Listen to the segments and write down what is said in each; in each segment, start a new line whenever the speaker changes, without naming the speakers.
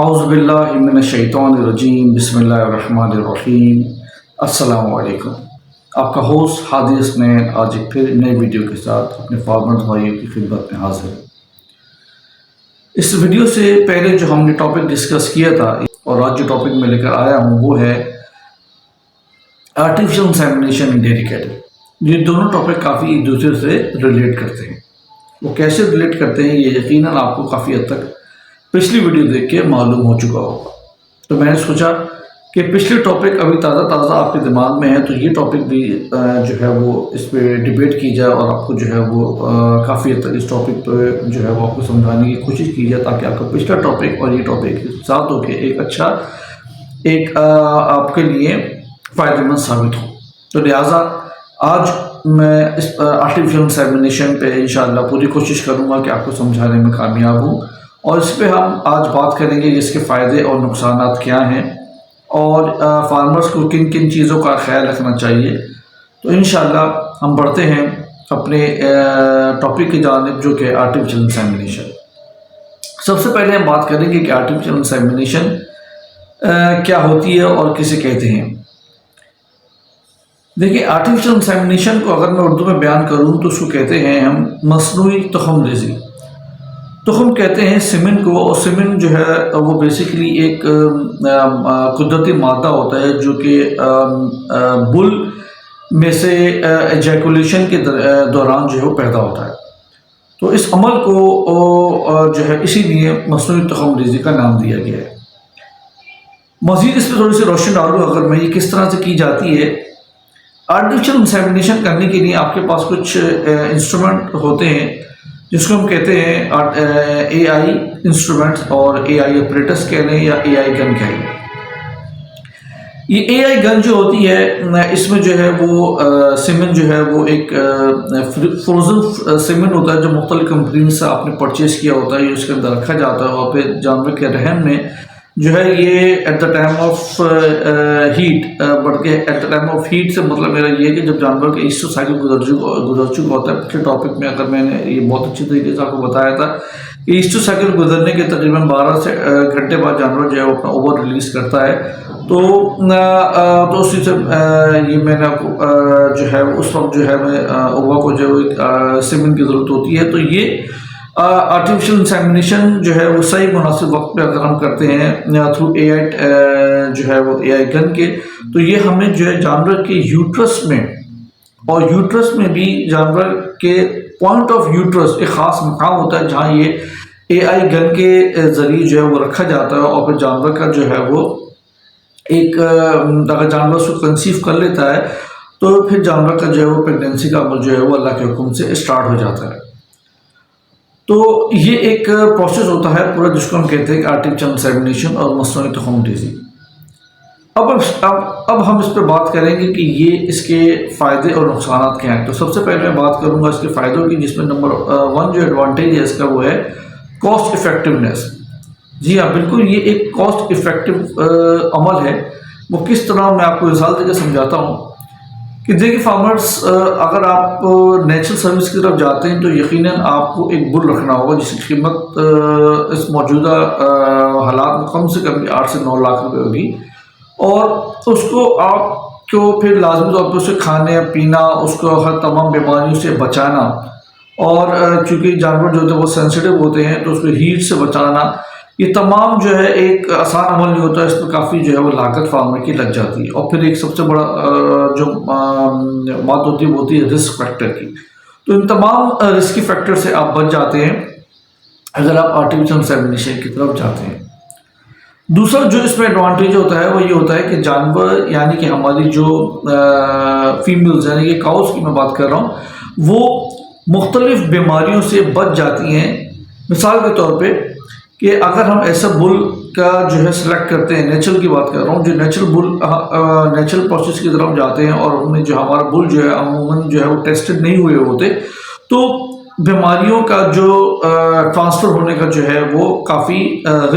اعوذ باللہ من الشیطان الرجیم بسم اللہ الرحمن الرحیم السلام علیکم۔ آپ کا ہوسٹ ہادی اسنین آج ایک پھر نئے ویڈیو کے ساتھ اپنے فارمر بھائیوں کی خدمت میں حاضر ہے۔ اس ویڈیو سے پہلے جو ہم نے ٹاپک ڈسکس کیا تھا اور آج جو ٹاپک میں لے کر آیا ہوں وہ ہے آرٹیفیشل انسیمینیشن ان ڈیری کیٹل۔ یہ دونوں ٹاپک کافی ایک دوسرے سے ریلیٹ کرتے ہیں۔ وہ کیسے ریلیٹ کرتے ہیں یہ یقیناً آپ کو کافی حد تک پچھلی ویڈیو دیکھ کے معلوم ہو چکا ہوگا، تو میں نے سوچا کہ پچھلے ٹاپک ابھی تازہ آپ کے دماغ میں ہے تو یہ ٹاپک بھی جو ہے وہ اس پہ ڈیبیٹ کی جائے اور آپ کو جو ہے وہ کافی حد تک اس ٹاپک پہ جو ہے وہ آپ کو سمجھانے کی کوشش کی جائے تاکہ آپ کا پچھلا ٹاپک اور یہ ٹاپک ساتھ ہو کے ایک اچھا آپ کے لیے فائدہ مند ثابت ہو۔ تو لہٰذا آج میں اس آرٹیفیشل انسیمینیشن پہ انشاءاللہ پوری کوشش کروں گا کہ آپ کو سمجھانے میں کامیاب ہوں، اور اس پہ ہم آج بات کریں گے کہ اس کے فائدے اور نقصانات کیا ہیں اور فارمرز کو کن کن چیزوں کا خیال رکھنا چاہیے۔ تو انشاءاللہ ہم بڑھتے ہیں اپنے ٹاپک کی جانب جو کہ آرٹیفیشل انسیمینیشن۔ سب سے پہلے ہم بات کریں گے کہ آرٹیفیشل انسیمینیشن کیا ہوتی ہے اور کسے کہتے ہیں۔ دیکھیے، آرٹیفیشل انسیمینیشن کو اگر میں اردو میں بیان کروں تو اس کو کہتے ہیں ہم مصنوعی تخم ریزی۔ تخم کہتے ہیں سیمن کو، اور سیمن جو ہے وہ بیسیکلی ایک قدرتی مادہ ہوتا ہے جو کہ بل میں سے ایجیکولیشن کے دوران جو ہے وہ پیدا ہوتا ہے۔ تو اس عمل کو جو ہے اسی لیے مصنوعی تخم ریزی کا نام دیا گیا ہے۔ مزید اس پہ تھوڑی سی روشنی ڈالوں اگر میں، یہ کس طرح سے کی جاتی ہے۔ آرٹیفیشل انسیمینیشن کرنے کے لیے آپ کے پاس کچھ انسٹرومنٹ ہوتے ہیں جس کو ہم کہتے ہیں اے آئی انسٹرومنٹس، اور اے آئی اپریٹس کہہ لیں یا اے آئی گن کہہ لیں۔ یہ اے آئی گن جو ہوتی ہے اس میں جو ہے وہ سیمن جو ہے وہ ایک فروزن سیمن ہوتا ہے جو مختلف کمپنی سے آپ نے پرچیز کیا ہوتا ہے، یہ اس کے اندر رکھا جاتا ہے اور پھر جانور کے رحم میں جو ہے یہ at the time of heat, بلکہ at the time of heat سے مطلب میرا یہ ہے کہ جب جانور کا ایسٹر سائیکل گزر چکا ہوتا ہے۔ پچھلے ٹاپک میں اگر میں نے یہ بہت اچھی طریقے سے آپ کو بتایا تھا کہ ایسٹر سائیکل گزرنے کے تقریباً 12 گھنٹے بعد جانور جو ہے وہ اپنا اوور ریلیز کرتا ہے، تو اسی سے یہ میں نے آپ کو جو ہے اس وقت جو ہے میں اوور کو جو ہے سیمن کی ضرورت ہوتی ہے۔ تو یہ آرٹیفیشل انسیمینیشن جو ہے وہ صحیح مناسب وقت پہ اگر ہم کرتے ہیں تھرو اے آئی جو ہے وہ اے آئی گن کے، تو یہ ہمیں جو ہے جانور کے یوٹرس میں، اور یوٹرس میں بھی جانور کے پوائنٹ آف یوٹرس ایک خاص مقام ہوتا ہے جہاں یہ اے آئی گن کے ذریعے جو ہے وہ رکھا جاتا ہے، اور پھر جانور کا جو ہے وہ ایک اگر جانور اس کو کنسیو کر لیتا ہے تو پھر جانور کا جو ہے وہ پریگنینسی کا عمل جو ہے وہ اللہ کے حکم سے اسٹارٹ ہو جاتا ہے۔ تو یہ ایک پروسیس ہوتا ہے پورا جس کو ہم کہتے ہیں کہ آرٹیفیشل انسیمینیشن اور مصنوعی تخم ریزی۔ اب ہم اس پہ بات کریں گے کہ یہ اس کے فائدے اور نقصانات کیا ہیں۔ تو سب سے پہلے میں بات کروں گا اس کے فائدوں کی، جس میں نمبر 1 جو ایڈوانٹیج ہے اس کا وہ ہے کاسٹ افیکٹونیس۔ جی ہاں، بالکل یہ ایک کاسٹ افیکٹو عمل ہے۔ وہ کس طرح میں آپ کو مثال دے کے سمجھاتا ہوں کہ دیکھیے فارمرز، اگر آپ نیچرل سروس کی طرف جاتے ہیں تو یقیناً آپ کو ایک بل رکھنا ہوگا جس کی قیمت اس موجودہ حالات میں کم سے کم 8 سے 9 لاکھ روپے ہوگی، اور اس کو آپ کو پھر لازمی طور پہ اسے کھانے پینا، اس کو ہر تمام بیماریوں سے بچانا، اور چونکہ جانور جو ہوتے ہیں وہ سینسیٹیو ہوتے ہیں تو اس کو ہیٹ سے بچانا، یہ تمام جو ہے ایک آسان عمل نہیں ہوتا ہے، اس میں کافی جو ہے وہ لاگت فارمر کی لگ جاتی ہے، اور پھر ایک سب سے بڑا جو بات ہوتی ہے وہ ہوتی ہے رسک فیکٹر کی۔ تو ان تمام رسکی فیکٹر سے آپ بچ جاتے ہیں اگر آپ آرٹیفیشل انسیمینیشن کی طرف جاتے ہیں۔ دوسرا جو اس میں ایڈوانٹیج ہوتا ہے وہ یہ ہوتا ہے کہ جانور یعنی کہ ہماری جو فیمیلز یعنی کہ کاؤز کی میں بات کر رہا ہوں، وہ مختلف بیماریوں سے بچ جاتی ہیں۔ مثال کے طور پہ کہ اگر ہم ایسا بل کا جو ہے سلیکٹ کرتے ہیں، نیچرل کی بات کر رہا ہوں، جو نیچرل پروسیس کی طرف جاتے ہیں، اور ہم نے جو ہمارا بل جو ہے عموماً جو ہے وہ ٹیسٹڈ نہیں ہوئے ہوتے، تو بیماریوں کا جو ٹرانسفر ہونے کا جو ہے وہ کافی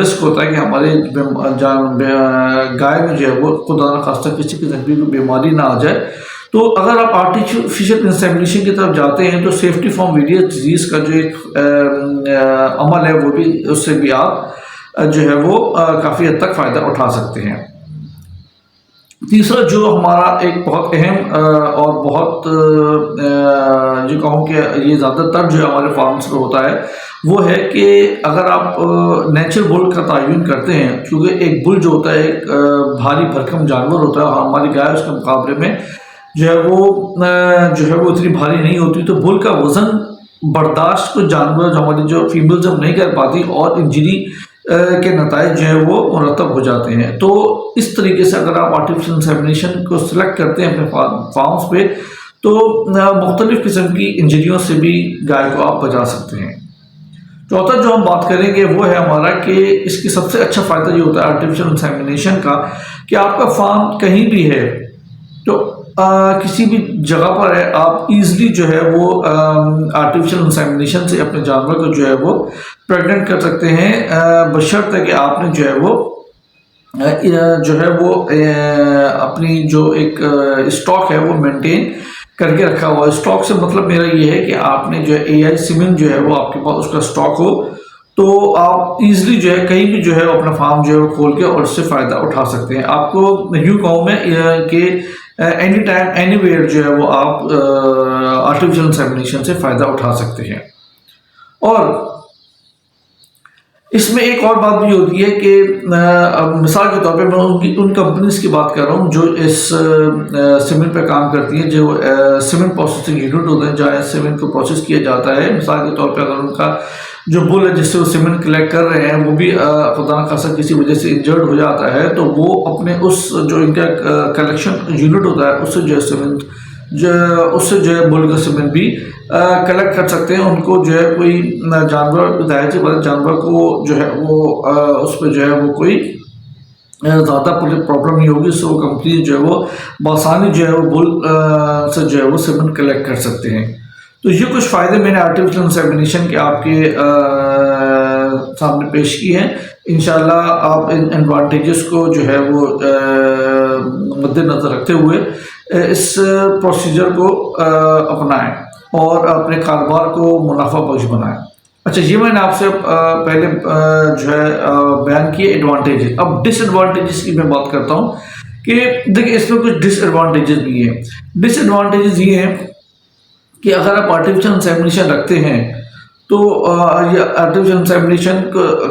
رسک ہوتا ہے کہ ہمارے گائے میں جو ہے وہ خدا نخواستہ کسی قسم کی بیماری نہ آ جائے۔ تو اگر آپ آرٹیفیشل انسیمینیشن کی طرف جاتے ہیں تو سیفٹی فرام ویریس ڈیزیز کا جو ایک عمل ہے وہ بھی اس سے بھی آپ جو ہے وہ کافی حد تک فائدہ اٹھا سکتے ہیں۔ تیسرا جو ہمارا ایک بہت اہم اور بہت جو کہوں کہ یہ زیادہ تر جو ہمارے فارمز میں ہوتا ہے وہ ہے کہ اگر آپ نیچرل بل کا تعین کرتے ہیں، کیونکہ ایک بل جو ہوتا ہے ایک بھاری بھرکم جانور ہوتا ہے، اور ہماری گائے اس کے مقابلے میں جو ہے وہ اتنی بھاری نہیں ہوتی، تو بل کا وزن برداشت کو جانور جو ہماری جو فیمیل جب نہیں کر پاتی اور انجری کے نتائج جو ہے وہ مرتب ہو جاتے ہیں۔ تو اس طریقے سے اگر آپ آرٹیفیشل انسیمینیشن کو سلیکٹ کرتے ہیں اپنے فارمز پہ تو مختلف قسم کی انجریوں سے بھی گائے کو آپ بچا سکتے ہیں۔ چوتھا جو ہم بات کریں گے وہ ہے ہمارا کہ اس کی سب سے اچھا فائدہ یہ ہوتا ہے آرٹیفیشل انسیمینیشن کا کہ آپ کا فارم کہیں بھی ہے تو کسی بھی جگہ پر ہے، آپ ایزلی جو ہے وہ آرٹیفیشل انسیمینیشن سے اپنے جانور کو جو ہے وہ پریگننٹ کر سکتے ہیں، بشرطے کہ آپ نے جو ہے وہ اپنی جو ایک اسٹاک ہے وہ مینٹین کر کے رکھا ہوا ہے۔ اسٹاک سے مطلب میرا یہ ہے کہ آپ نے جو ہے اے آئی سیمن جو ہے وہ آپ کے پاس اس کا اسٹاک ہو تو آپ ایزلی جو ہے کہیں بھی جو ہے اپنا فارم جو ہے وہ کھول کے اور اس سے فائدہ اٹھا سکتے ہیں۔ آپ کو یوں کہوں میں کہ اینی ٹائم اینی ویئر جو ہے وہ آپ آرٹیفیشل انسیمینیشن سے فائدہ اٹھا سکتے ہیں۔ اور اس میں ایک اور بات بھی ہوتی ہے کہ مثال کے طور پہ میں ان کمپنیز کی بات کر رہا ہوں جو اس سیمنٹ پہ کام کرتی ہیں، جو سیمنٹ پروسیسنگ یونٹ ہوتے ہیں جہاں سیمنٹ کو پروسیس کیا جاتا ہے۔ مثال کے طور پہ اگر ان کا جو بل ہے جس سے وہ سیمنٹ کلیکٹ کر رہے ہیں وہ بھی خدا نخواستہ کسی وجہ سے انجرڈ ہو جاتا ہے تو وہ اپنے اس جو ان کا کلیکشن یونٹ ہوتا ہے اس سے جو ہے سیمنٹ بل کا سیمنٹ بھی کلیکٹ کر سکتے ہیں۔ ان کو جو ہے کوئی جانور ظاہر سی بات جانور کو جو ہے وہ اس پہ جو ہے وہ کوئی زیادہ پرابلم نہیں ہوگی، اس سے وہ کمپنی جو ہے وہ بآسانی جو ہے وہ بل سے جو ہے وہ سیمنٹ کلیکٹ کر سکتے ہیں۔ تو یہ کچھ فائدے میں نے آرٹیفیشل انسیمینیشن کے آپ کے سامنے پیش کی ہیں۔ انشاءاللہ آپ ان ایڈوانٹیجز کو جو ہے وہ مد نظر رکھتے ہوئے اس پروسیجر کو اپنائیں اور اپنے کاروبار کو منافع بخش بنائیں۔ اچھا، یہ میں نے آپ سے پہلے جو ہے بیان کیے ایڈوانٹیجز۔ اب ڈس ایڈوانٹیجز کی میں بات کرتا ہوں کہ دیکھیں اس میں کچھ ڈس ایڈوانٹیجز بھی ہیں۔ ڈس ایڈوانٹیجز یہ ہیں کہ اگر آپ آرٹیفیشل انسیمینیشن رکھتے ہیں تو یہ آرٹیفیشل انسیمینیشن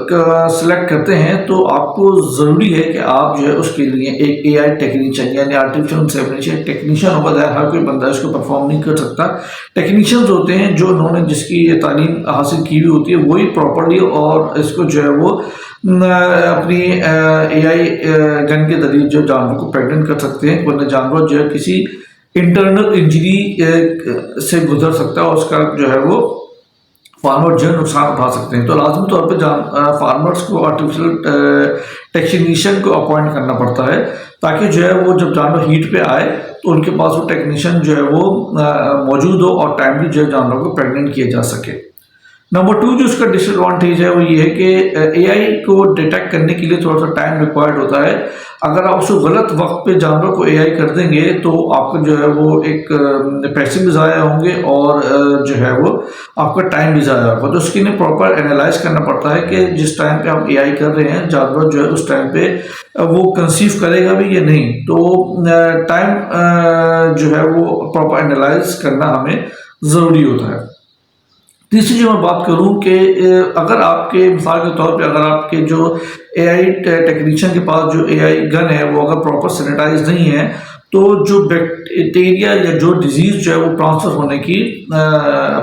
کا سلیکٹ کرتے ہیں تو آپ کو ضروری ہے کہ آپ جو ہے اس کے لیے ایک اے آئی ٹیکنیشین یعنی آرٹیفیشل انسیمینیشن ٹیکنیشین ہوگا۔ ہر کوئی بندہ اس کو پرفارم نہیں کر سکتا۔ ٹیکنیشینز ہوتے ہیں جو انہوں نے جس کی تعلیم حاصل کی ہوئی ہوتی ہے وہی پراپرلی اور اس کو جو ہے وہ اپنی اے آئی گن کے ذریعے جو جانور کو پریگننٹ کر سکتے ہیں، ورنہ جانور جو ہے کسی انٹرنل انجری سے گزر سکتا ہے اور اس کا جو ہے وہ فارمر جو ہے نقصان اٹھا سکتے ہیں۔ تو لازمی طور پہ فارمرز کو آرٹیفیشل ٹیکنیشین کو اپوائنٹ کرنا پڑتا ہے تاکہ جو ہے وہ جب جانور ہیٹ پہ آئے تو ان کے پاس وہ ٹیکنیشین جو ہے وہ موجود ہو اور ٹائملی جو ہے جانور کو پریگننٹ کیا جا سکے۔ نمبر 2 جو اس کا ڈس ایڈوانٹیج ہے وہ یہ ہے کہ اے آئی کو ڈیٹیکٹ کرنے کے لیے تھوڑا سا ٹائم ریکوائرڈ ہوتا ہے۔ اگر آپ اس کو غلط وقت پہ جانور کو اے آئی کر دیں گے تو آپ کا جو ہے وہ ایک پیسے بھی ضائع ہوں گے اور جو ہے وہ آپ کا ٹائم بھی ضائع ہوگا۔ تو اس کے لیے پراپر انالائز کرنا پڑتا ہے کہ جس ٹائم پہ آپ اے آئی کر رہے ہیں جانور جو ہے اس ٹائم پہ وہ کنسیو کرے گا بھی یا نہیں۔ تو ٹائم جو ہے وہ پراپر انالائز کرنا ہمیں ضروری ہوتا ہے۔ تیسری جو میں بات کروں کہ اگر آپ کے مثال کے طور پہ اگر آپ کے جو اے آئی ٹیکنیشین کے پاس جو اے آئی گن ہے وہ اگر پراپر سینیٹائز نہیں ہے تو جو بیکٹیریا یا جو ڈیزیز جو ہے وہ ٹرانسفر ہونے کی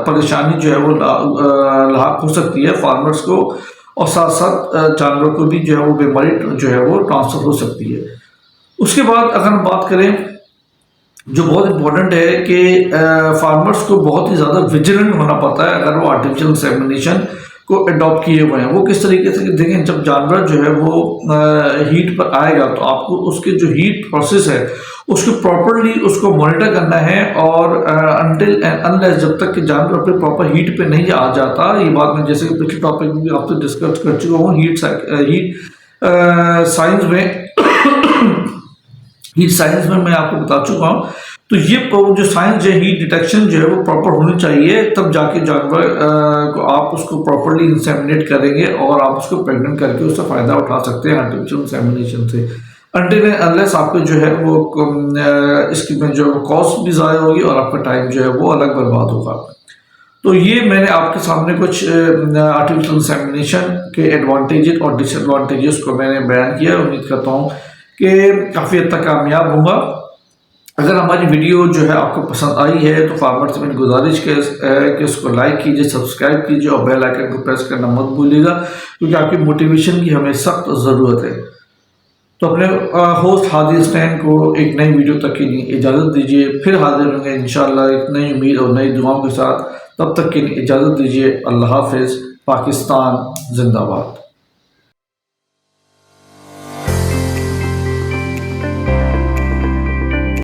پریشانی جو ہے وہ لاحق ہو سکتی ہے فارمرز کو، اور ساتھ ساتھ جانور کو بھی جو ہے وہ بیماری جو ہے وہ ٹرانسفر ہو سکتی ہے۔ اس کے بعد اگر ہم بات کریں جو بہت امپورٹنٹ ہے کہ فارمرز کو بہت ہی زیادہ ویجیلنٹ ہونا پڑتا ہے اگر وہ آرٹیفیشل انسیمینیشن کو اڈاپٹ کیے ہوئے ہیں۔ وہ کس طریقے سے دیکھیں جب جانور جو ہے وہ ہیٹ پر آئے گا تو آپ کو اس کے جو ہیٹ پروسیس ہے اس کو پراپرلی اس کو مانیٹر کرنا ہے اور انٹل اینڈ انلیس جب تک کہ جانور اپنے پراپر ہیٹ پہ نہیں آ جاتا، یہ بات میں جیسے کہ پچھلے ٹاپک میں بھی آپ سے ڈسکس کر چکا ہوں، ہیٹ سائنس میں ہیٹ سائنس میں آپ کو بتا چکا ہوں. تو یہ جو سائنس جو ہیٹ ڈیٹیکشن جو ہے وہ پراپر ہونی چاہیے، تب جا کے جانور کو آپ اس کو پراپرلی انسیمنیٹ کریں گے اور آپ اس کو پریگننٹ کر کے اس سے فائدہ اٹھا سکتے ہیں آرٹیفیشیل انسیمنیشن سے. انٹل انلیس آپ کو جو ہے وہ اس کی میں جو کاسٹ بھی ضائع ہوگی اور آپ کا ٹائم جو ہے وہ الگ برباد ہوگا. تو یہ میں نے آپ کے سامنے کچھ آرٹیفیشیل انسیمنیشن کے ایڈوانٹیجز اور ڈس ایڈوانٹیجز کو میں نے بیان کیا. امید کرتا ہوں کہ کافی حد تک کامیاب ہوں گا. اگر ہماری ویڈیو جو ہے آپ کو پسند آئی ہے تو فارمر سے میری گزارش کہ اس کو لائک کیجیے، سبسکرائب کیجیے اور بیل آئیکن کو پریس کرنا مت بھولیے گا، کیونکہ آپ کی موٹیویشن کی ہمیں سخت ضرورت ہے. تو اپنے ہوسٹ ہادی حسنین کو ایک نئی ویڈیو تک کے لیے اجازت دیجیے. پھر حاضر ہوں گے انشاءاللہ ایک نئی امید اور نئی دعاؤں کے ساتھ. تب تک کے لیے اجازت دیجیے. اللہ حافظ. پاکستان زندہ باد.